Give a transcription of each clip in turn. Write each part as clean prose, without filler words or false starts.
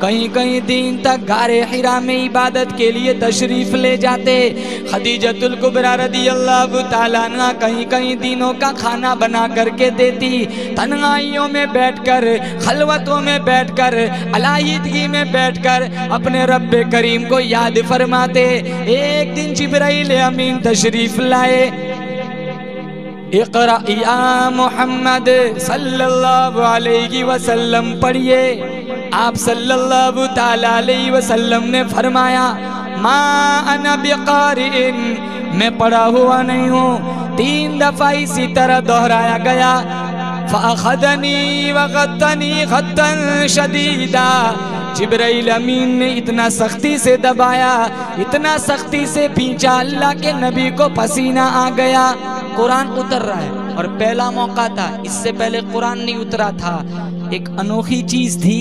کہیں کہیں دن تک غار حرا میں عبادت کے لیے تشریف لے جاتے۔ خدیجۃ الکبریٰ رضی اللہ تعالیٰ عنہ کہیں کہیں دنوں کا کھانا بنا کر کے دیتی، تنہائیوں میں بیٹھ کر، خلوتوں میں بیٹھ کر، علیحدگی میں بیٹھ کر اپنے رب کریم کو یاد فرماتے۔ ایک دن جبرائیل امین تشریف لائے، اقرأ یا محمد صلی اللہ علیہ وسلم پڑھیے۔ آپ صلی اللہ تعالی علیہ وسلم نے فرمایا ما انا بقارئ، میں پڑھا ہوا نہیں ہوں۔ 3 دفعہ اسی طرح دہرایا گیا۔ فأخذنی وغطنی غطا شدیدا، جبرائیل امین نے اتنا سختی سے دبایا، اتنا سختی سے پھینچا، اللہ کے نبی کو پسینہ آ گیا۔ قرآن اتر رہا ہے اور پہلا موقع تھا، اس سے پہلے قرآن نہیں اترا تھا۔ ایک انوکھی چیز تھی،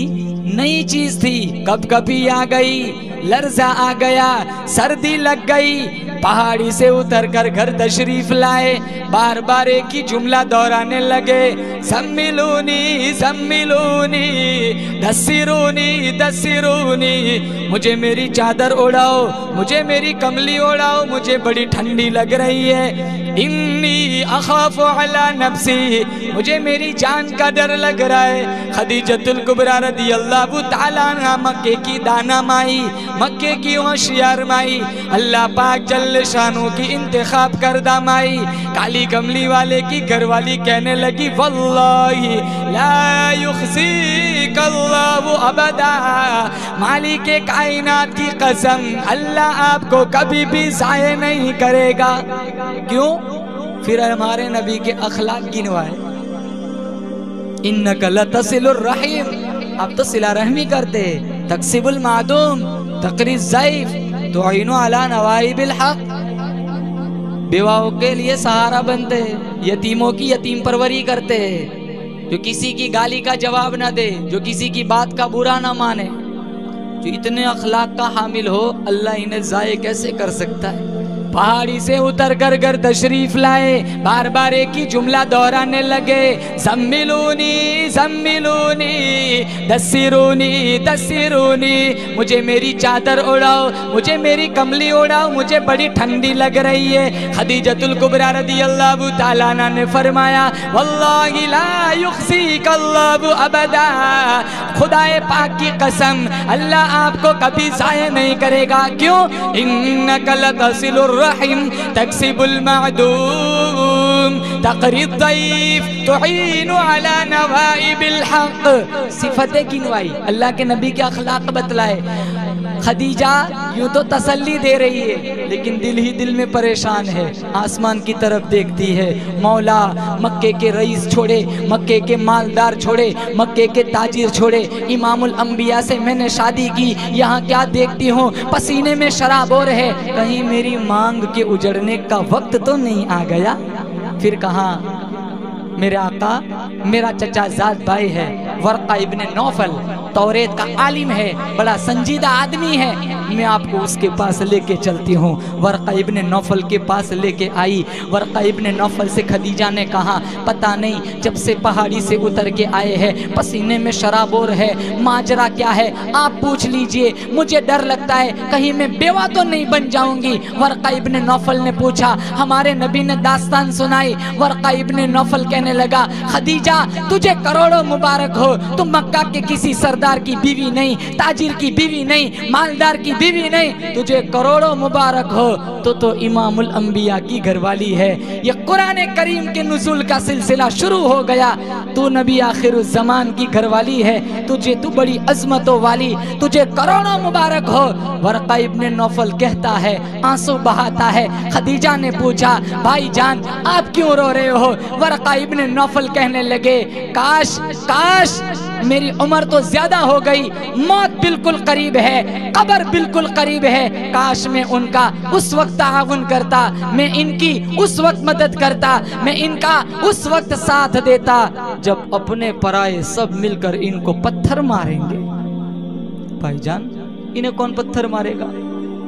نئی چیز تھی، کب کبھی آ گئی، لرزہ آ گیا، سردی لگ گئی۔ پہاڑی سے اتر کر گھر تشریف لائے، بار بار ایک ہی جملہ دہرانے لگے، زملونی زملونی دسرونی دسرونی، مجھے میری چادر اڑاؤ، مجھے میری کملی اڑاؤ، مجھے بڑی ٹھنڈی لگ رہی ہے۔ انی اخاف علی نفسی، مجھے میری جان کا ڈر لگ رہا ہے۔ خدیجۃ الکبریٰ رضی اللہ تعالیٰ عنہ مکے کی دانا مائی، مکے کی ہوشیار مائی، اللہ پاک جل شانوں کی انتخاب کردہ مائی، کالی کملی والے کی گھر والی کہنے لگی واللہ لا یخزیک اللہ ابدا، مالک کائنات کی قسم، اللہ آپ کو کبھی بھی ضائع نہیں کرے گا۔ کیوں؟ پھر ہمارے نبی کے اخلاق گنوائے، انک لتصل الرحیم، آپ تو صلہ رحمی کرتے، تکسب المعدوم، تقری الضعیف، تعین علی نوائب الحق، بیواؤں کے لیے سہارا بنتے، یتیموں کی یتیم پروری کرتے، جو کسی کی گالی کا جواب نہ دے، جو کسی کی بات کا برا نہ مانے، جو اتنے اخلاق کا حامل ہو، اللہ انہیں ضائع کیسے کر سکتا ہے؟ پہاڑی سے اتر کر گھر تشریف لائے، بار بار ایک ہی جملہ دہرانے لگے، زملونی زملونی دسرونی دسرونی، مجھے میری چادر اڑاؤ، مجھے میری کملی اڑاؤ، مجھے بڑی ٹھنڈی لگ رہی ہے۔ خدیجۃ الکبریٰ رضی اللہ تعالیٰ عنہ نے فرمایا واللہ لا یخزیک اللہ ابدا، خدا پاک کی قسم، اللہ آپ کو کبھی ضائع نہیں کرے گا۔ کیوں؟ انک لتصل الرحم، تکسب المعدوم، تقری الضعیف، تعین علی نوائب الحق، صفتیں گنوائی، اللہ کے نبی کے اخلاق بتلائے۔ خدیجہ یوں تو تسلی دے رہی ہے لیکن دل ہی دل میں پریشان ہے، آسمان کی طرف دیکھتی ہے، مولا مکے کے رئیس چھوڑے، مکے کے مالدار چھوڑے، مکے کے تاجر چھوڑے، امام الانبیاء سے میں نے شادی کی، یہاں کیا دیکھتی ہوں، پسینے میں شراب ہو رہے، کہیں میری مانگ کے اجڑنے کا وقت تو نہیں آ گیا؟ پھر کہاں میرے آقا میرا چچا زاد بھائی ہے، ورقہ ابن نوفل، توریت کا عالم ہے، بڑا سنجیدہ آدمی ہے، میں آپ کو اس کے پاس لے کے چلتی ہوں۔ ورقہ ابن نوفل کے پاس لے کے آئی۔ ورقہ ابن نوفل سے خدیجہ نے کہا پتہ نہیں جب سے پہاڑی سے اتر کے آئے ہیں پسینے میں شرابور ہے، ماجرا کیا ہے آپ پوچھ لیجئے، مجھے ڈر لگتا ہے کہیں میں بیوہ تو نہیں بن جاؤں گی۔ ورقہ ابن نوفل نے پوچھا، ہمارے نبی نے داستان سنائی۔ ورقہ ابن نوفل کہنے لگا خدیجہ تجھے کروڑوں مبارک ہو، تم مکہ کے کسی سردار کی بیوی نہیں، تاجر کی بیوی نہیں، مالدار کی بیوی نہیں، تجھے کروڑوں مبارک ہو، تو امام الانبیاء کی گھر والی ہے۔ یہ قرآن کریم کے نزول کا سلسلہ شروع ہو گیا، تو نبی آخر الزمان کی گھر والی ہے، تو بڑی عظمتوں والی، تجھے کروڑوں مبارک ہو۔ ورقہ ابن نوفل کہتا ہے، آنسو بہاتا ہے۔ خدیجہ نے پوچھا بھائی جان آپ کیوں رو رہے ہو؟ ورقہ ابن نوفل کہنے لگے کاش میری عمر تو زیادہ ہو گئی، موت بالکل قریب ہے، قبر بالکل قریب ہے، کاش میں ان کا اس وقت تعاون کرتا، میں ان کی اس وقت مدد کرتا، میں ان کا اس وقت ساتھ دیتا جب اپنے پرائے سب مل کر ان کو پتھر ماریں گے۔ بھائی جان انہیں کون پتھر مارے گا؟